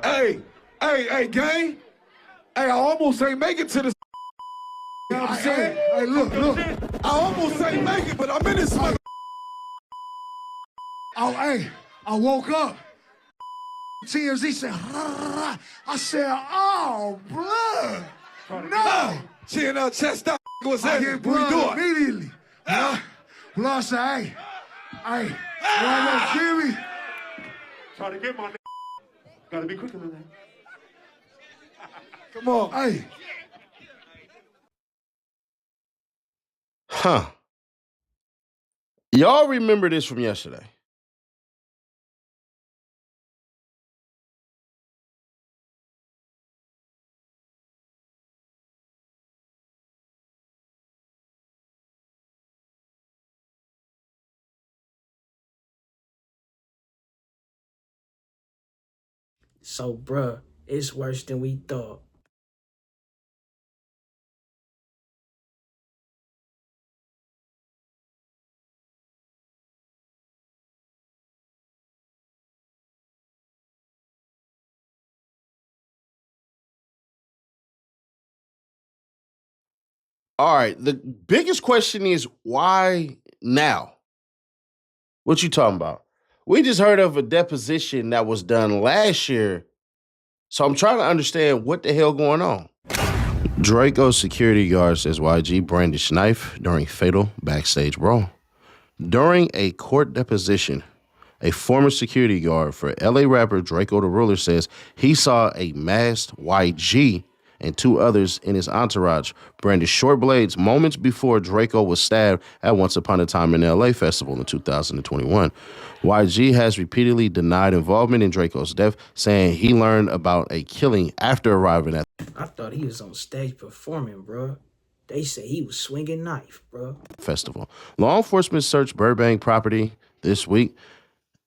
Hey, hey, gang. Hey, I almost ain't make it to this. You know what I'm saying? Hey, look. I almost ain't make it, but I'm in this. Oh, hey, I woke up. TMZ said, I said, oh, blood. No. Chin up, chest out. What's I happening? get What we blood doing? immediately. Blood said, hey, you almost kill me? Try to get my nigga. Gotta be quicker than that. Come on. Hey. Huh. Y'all remember this from yesterday? So, bruh, it's worse than we thought. All right. The biggest question is why now? What you talking about? We just heard of a deposition that was done last year. So I'm trying to understand what the hell going on. Drakeo's security guard says YG brandished knife during fatal backstage brawl. During a court deposition, a former security guard for LA rapper Drakeo the Ruler says he saw a masked YG and two others in his entourage brandish short blades moments before Drakeo was stabbed at Once Upon a Time in LA festival in 2021. YG has repeatedly denied involvement in Drakeo's death, saying he learned about a killing after arriving at I thought he was on stage performing, bruh. They say he was swinging knife, bruh. the festival. Law enforcement searched Burbank property this week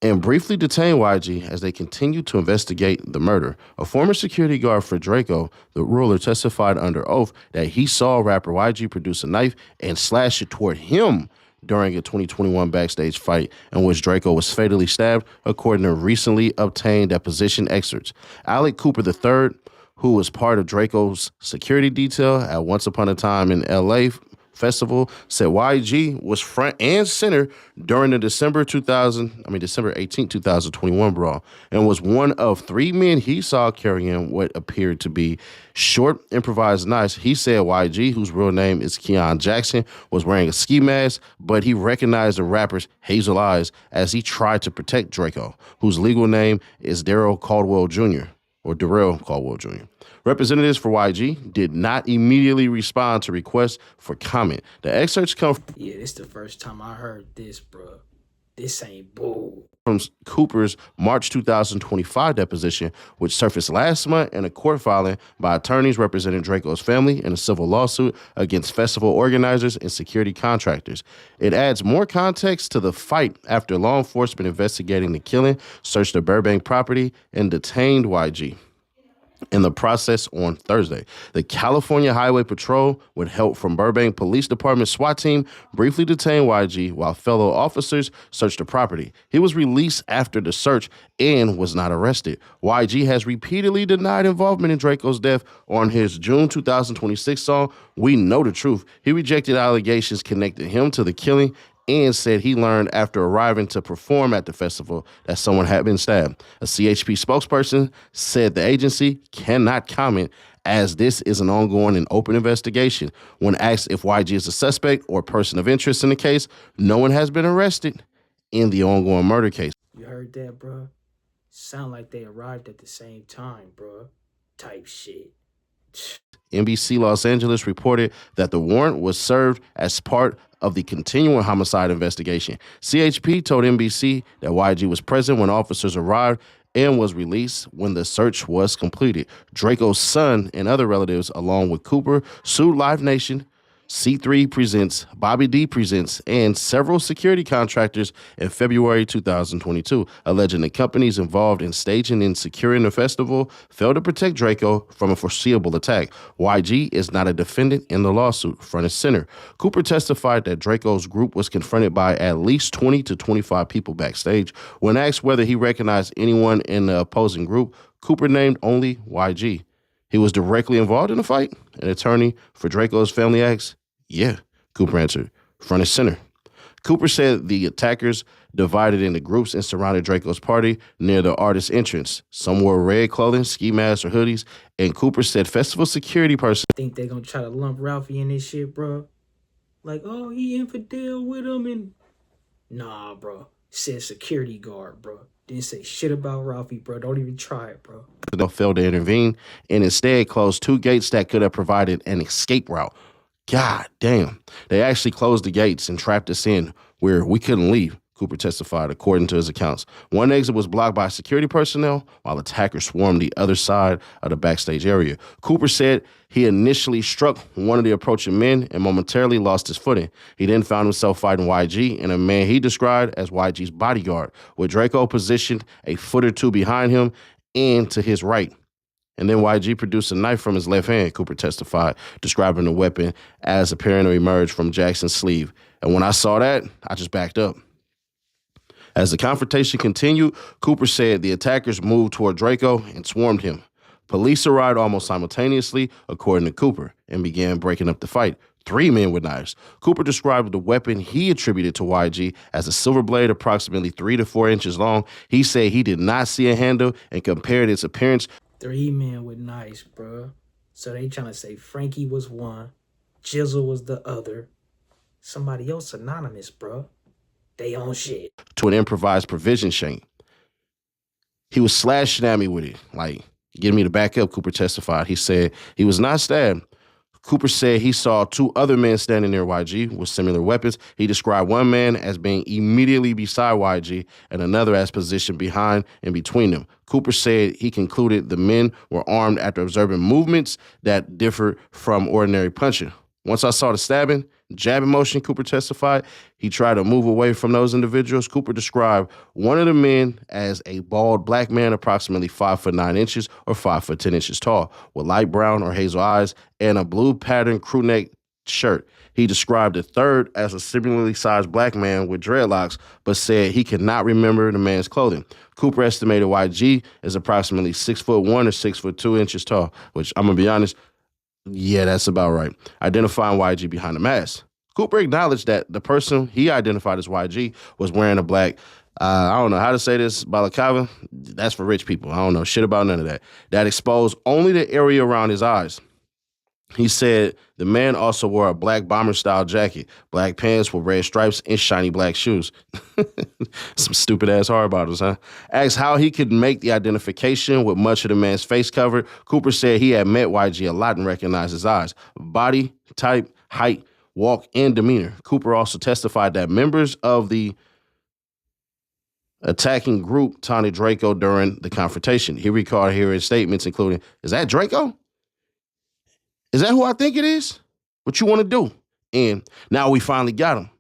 and briefly detained YG as they continue to investigate the murder. A former security guard for Drakeo, the Ruler, testified under oath that he saw rapper YG produce a knife and slash it toward him during a 2021 backstage fight in which Drakeo was fatally stabbed, according to recently obtained deposition excerpts. Alec Cooper III, who was part of Drakeo's security detail at Once Upon a Time in LA festival, said YG was front and center during the December 18, 2021 brawl and was one of three men he saw carrying what appeared to be short improvised knives. He said YG, whose real name is Keon Jackson, was wearing a ski mask, but he recognized the rapper's hazel eyes as he tried to protect Drakeo, whose legal name is Darrell Caldwell Jr. or Darrell Caldwell Jr. Representatives for YG did not immediately respond to requests for comment. The excerpts come Yeah, this the first time I heard this, bruh. This ain't bull. from Cooper's March 2025 deposition, which surfaced last month in a court filing by attorneys representing Drakeo's family in a civil lawsuit against festival organizers and security contractors. It adds more context to the fight after law enforcement investigating the killing searched the Burbank property and detained YG. In the process on Thursday, the California Highway Patrol, with help from Burbank Police Department SWAT team, briefly detained YG while fellow officers searched the property. He was released after the search and was not arrested. YG has repeatedly denied involvement in Drakeo's death. On his June 2026 song, We Know the Truth, he rejected allegations connecting him to the killing and said he learned after arriving to perform at the festival that someone had been stabbed. A CHP spokesperson said the agency cannot comment as this is an ongoing and open investigation. When asked if YG is a suspect or person of interest in the case, no one has been arrested in the ongoing murder case. You heard that, bruh? Sound like they arrived at the same time, bruh. Type shit. NBC Los Angeles reported that the warrant was served as part of the continuing homicide investigation. CHP told NBC that YG was present when officers arrived and was released when the search was completed. Drakeo's son and other relatives, along with Cooper, sued Live Nation C3 Presents, Bobby D Presents, and several security contractors in February 2022, alleging the companies involved in staging and securing the festival failed to protect Drakeo from a foreseeable attack. YG is not a defendant in the lawsuit, front and center. Cooper testified that Drakeo's group was confronted by at least 20 to 25 people backstage. When asked whether he recognized anyone in the opposing group, Cooper named only YG. He was directly involved in the fight? An attorney for Drakeo's family asked. Yeah, Cooper answered, front and center. Cooper said the attackers divided into groups and surrounded Drakeo's party near the artist's entrance. Some wore red clothing, ski masks, or hoodies, and Cooper said festival security person Think they gonna try to lump Ralphie in this shit, bro? Like, oh, he infidel with him and... Nah, bro. Said security guard, bro. Didn't say shit about Ralphie, bro. Don't even try it, bro. failed to intervene and instead closed two gates that could have provided an escape route. God damn. They actually closed the gates and trapped us in where we couldn't leave, Cooper testified, according to his accounts. One exit was blocked by security personnel while attackers swarmed the other side of the backstage area. Cooper said he initially struck one of the approaching men and momentarily lost his footing. He then found himself fighting YG and a man he described as YG's bodyguard, with Drakeo positioned a foot or two behind him and to his right. And then YG produced a knife from his left hand, Cooper testified, describing the weapon as appearing to emerge from Jackson's sleeve. And when I saw that, I just backed up. As the confrontation continued, Cooper said the attackers moved toward Drakeo and swarmed him. Police arrived almost simultaneously, according to Cooper, and began breaking up the fight. 3 men with knives. Cooper described the weapon he attributed to YG as a silver blade approximately 3 to 4 inches long. He said he did not see a handle and compared its appearance. 3 men with knives, bro. So they trying to say Frankie was one, Jizzle was the other. Somebody else anonymous, bro. They on shit. To an improvised provision shank. He was slashing at me with it, like getting me to back up, Cooper testified. He said he was not stabbed. Cooper said he saw 2 other men standing near YG with similar weapons. He described one man as being immediately beside YG and another as positioned behind and between them. Cooper said he concluded the men were armed after observing movements that differed from ordinary punching. Once I saw the stabbing, jabbing motion, Cooper testified, he tried to move away from those individuals. Cooper described one of the men as a bald black man, approximately 5'9" or 5'10" tall, with light brown or hazel eyes and a blue patterned crew neck shirt. He described the third as a similarly sized black man with dreadlocks, but said he could not remember the man's clothing. Cooper estimated YG is approximately 6'1" or 6'2" tall, which I'm gonna be honest, yeah, that's about right. Identifying YG behind the mask. Cooper acknowledged that the person he identified as YG was wearing a black, I don't know how to say this, balaclava. That's for rich people. I don't know shit about none of that. That exposed only the area around his eyes. He said the man also wore a black bomber-style jacket, black pants with red stripes, and shiny black shoes. Some stupid-ass hard bottles, huh? Asked how he could make the identification with much of the man's face covered, Cooper said he had met YG a lot and recognized his eyes, body, type, height, walk, and demeanor. Cooper also testified that members of the attacking group taunted Drakeo during the confrontation. He recalled hearing statements including, "Is that Drakeo? Is that who I think it is? What you want to do?" And now we finally got him.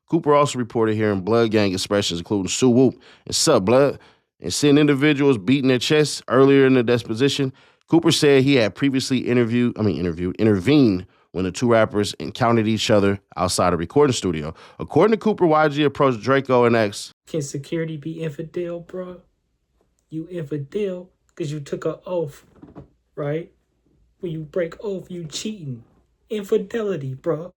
Cooper also reported hearing blood gang expressions, including "Sue Whoop" and "Sup, blood," and seeing individuals beating their chests earlier in the deposition. Cooper said he had previously intervened when the 2 rappers encountered each other outside a recording studio. According to Cooper, YG approached Drakeo and asked, Can security be infidel, bro? You infidel because you took an oath, right? When you break oath, you cheating. Infidelity, bro.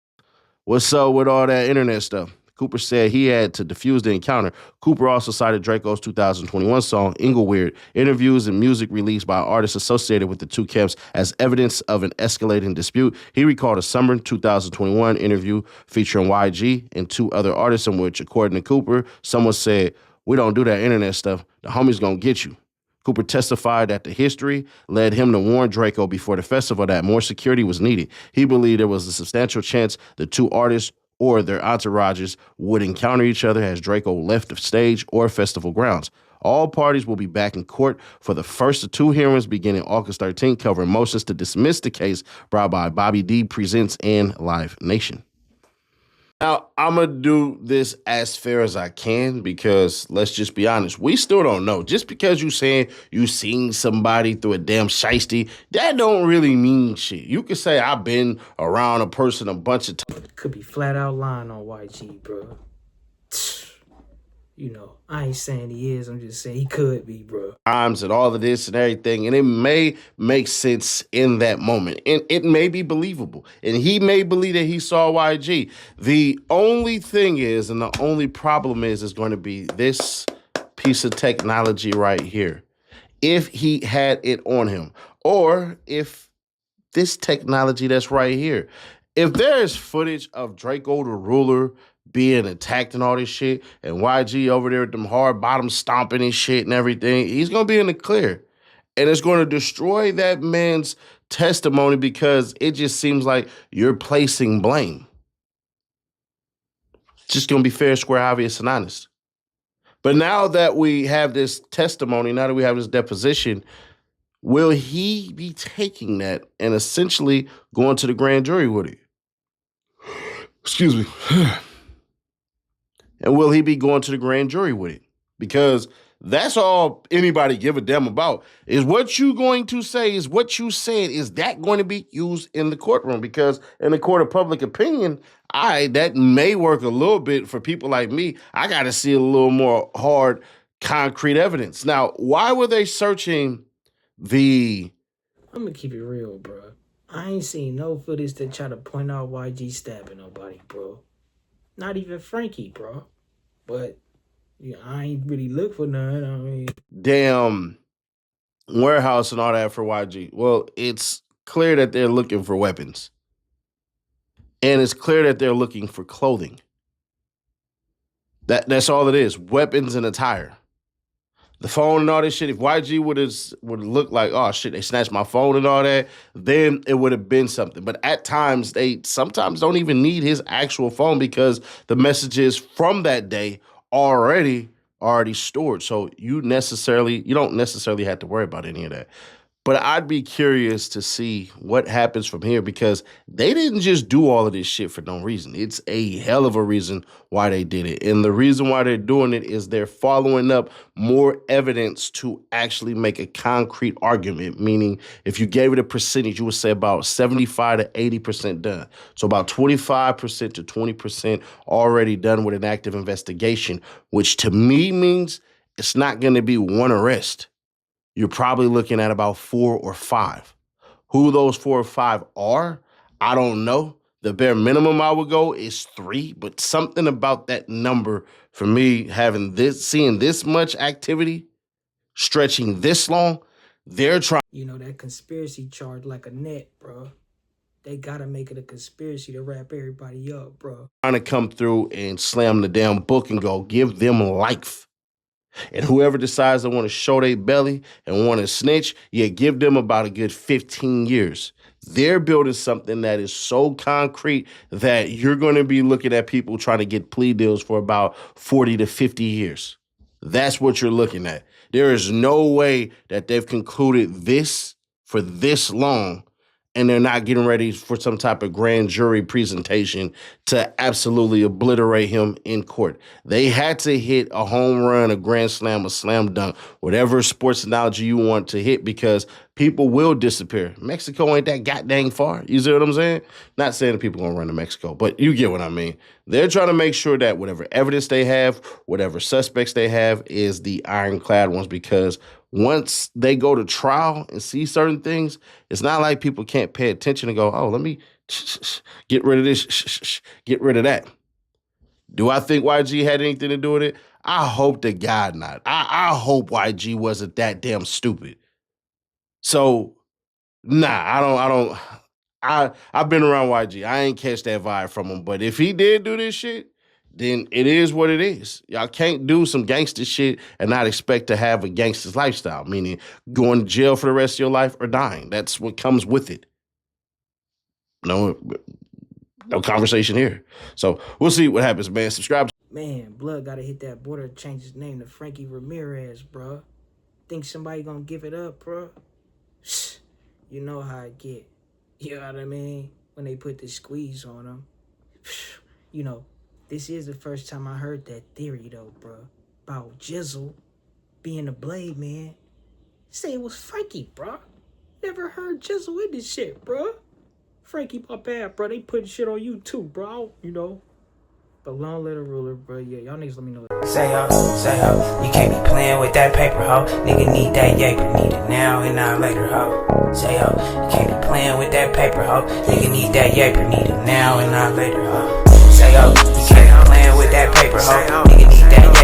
"What's up with all that internet stuff?" Cooper said he had to defuse the encounter. Cooper also cited Drakeo's 2021 song, Ingleweird, interviews and music released by artists associated with the 2 camps as evidence of an escalating dispute. He recalled a summer 2021 interview featuring YG and 2 other artists in which, according to Cooper, someone said, "We don't do that internet stuff. The homies gonna get you." Cooper testified that the history led him to warn Drakeo before the festival that more security was needed. He believed there was a substantial chance the 2 artists or their entourages would encounter each other as Drakeo left the stage or festival grounds. All parties will be back in court for the first of 2 hearings beginning August 13th, covering motions to dismiss the case brought by Bobby D Presents and Live Nation. Now, I'm going to do this as fair as I can because let's just be honest. We still don't know. Just because you saying you seen somebody through a damn shiesty, that don't really mean shit. You could say I've been around a person a bunch of times. Could be flat out lying on YG, bro. You know, I ain't saying he is. I'm just saying he could be, bro. And all of this and everything, and it may make sense in that moment, and it may be believable, and he may believe that he saw YG. The only thing is, and the only problem is going to be this piece of technology right here. If he had it on him, or if this technology that's right here, if there is footage of Drakeo the Ruler being attacked and all this shit, and YG over there with them hard bottom stomping and shit and everything, he's going to be in the clear. And it's going to destroy that man's testimony because it just seems like you're placing blame. It's just going to be fair, square, obvious, and honest. But now that we have this testimony, now that we have this deposition, will he be taking that and essentially going to the grand jury with it? Excuse me. And will he be going to the grand jury with it? Because that's all anybody give a damn about. Is what you going to say, is what you said, is that going to be used in the courtroom? Because in the court of public opinion, that may work a little bit for people like me. I got to see a little more hard, concrete evidence. Now, why were they searching the... I'm going to keep it real, bro. I ain't seen no footage that try to point out YG stabbing nobody, bro. Not even Frankie, bro. But yeah, I ain't really look for none. I mean, damn warehouse and all that for YG. Well, it's clear that they're looking for weapons. And it's clear that they're looking for clothing. That's all it is. Weapons and attire. The phone and all this shit, if YG would have looked like, oh shit, they snatched my phone and all that, then it would have been something. But at times, they sometimes don't even need his actual phone because the messages from that day already stored. So you don't necessarily have to worry about any of that. But I'd be curious to see what happens from here because they didn't just do all of this shit for no reason. It's a hell of a reason why they did it. And the reason why they're doing it is they're following up more evidence to actually make a concrete argument, meaning if you gave it a percentage, you would say about 75 to 80% done. So about 25% to 20% already done with an active investigation, which to me means it's not going to be one arrest. You're probably looking at about 4 or 5. Who those 4 or 5 are, I don't know. The bare minimum I would go is 3, but something about that number for me, seeing this much activity, stretching this long, they're trying. You know, that conspiracy charge like a net, bro. They gotta make it a conspiracy to wrap everybody up, bro. Trying to come through and slam the damn book and go, give them life. And whoever decides they want to show their belly and want to snitch, give them about a good 15 years. They're building something that is so concrete that you're going to be looking at people trying to get plea deals for about 40 to 50 years. That's what you're looking at. There is no way that they've concluded this for this long and they're not getting ready for some type of grand jury presentation to absolutely obliterate him in court. They had to hit a home run, a grand slam, a slam dunk, whatever sports analogy you want to hit, because people will disappear. Mexico ain't that goddamn far. You see what I'm saying? Not saying that people gonna run to Mexico, but you get what I mean. They're trying to make sure that whatever evidence they have, whatever suspects they have is the ironclad ones, because once they go to trial and see certain things, it's not like people can't pay attention and go, oh, let me get rid of this, get rid of that. Do I think YG had anything to do with it? I hope to God not. I hope YG wasn't that damn stupid. So, nah, I've been around YG. I ain't catch that vibe from him. But if he did do this shit, then it is what it is. Y'all can't do some gangster shit and not expect to have a gangster's lifestyle, meaning going to jail for the rest of your life or dying. That's what comes with it. No conversation here. So we'll see what happens, man. Subscribe. Man, Blood gotta hit that border to change his name to Frankie Ramirez, bruh. Think somebody gonna give it up, bruh? You know how it get. You know what I mean? When they put the squeeze on him. You know, this is the first time I heard that theory, though, bruh. About Jizzle being the Blade Man. Say it was Frankie, bruh. Never heard Jizzle in this shit, bruh. Frankie, my bad, bruh. They putting shit on you, too, bro. You know? But long live the ruler, bro. Yeah, y'all niggas let me know. Say ho, you can't be playing with that paper, ho. Nigga need that yaper, need it now and not later, ho. Say ho, you can't be playing with that paper, ho. Nigga need that yaper, need it now and not later, ho. Say ho, you can't be playing with that paper, ho. Nigga need that yaper.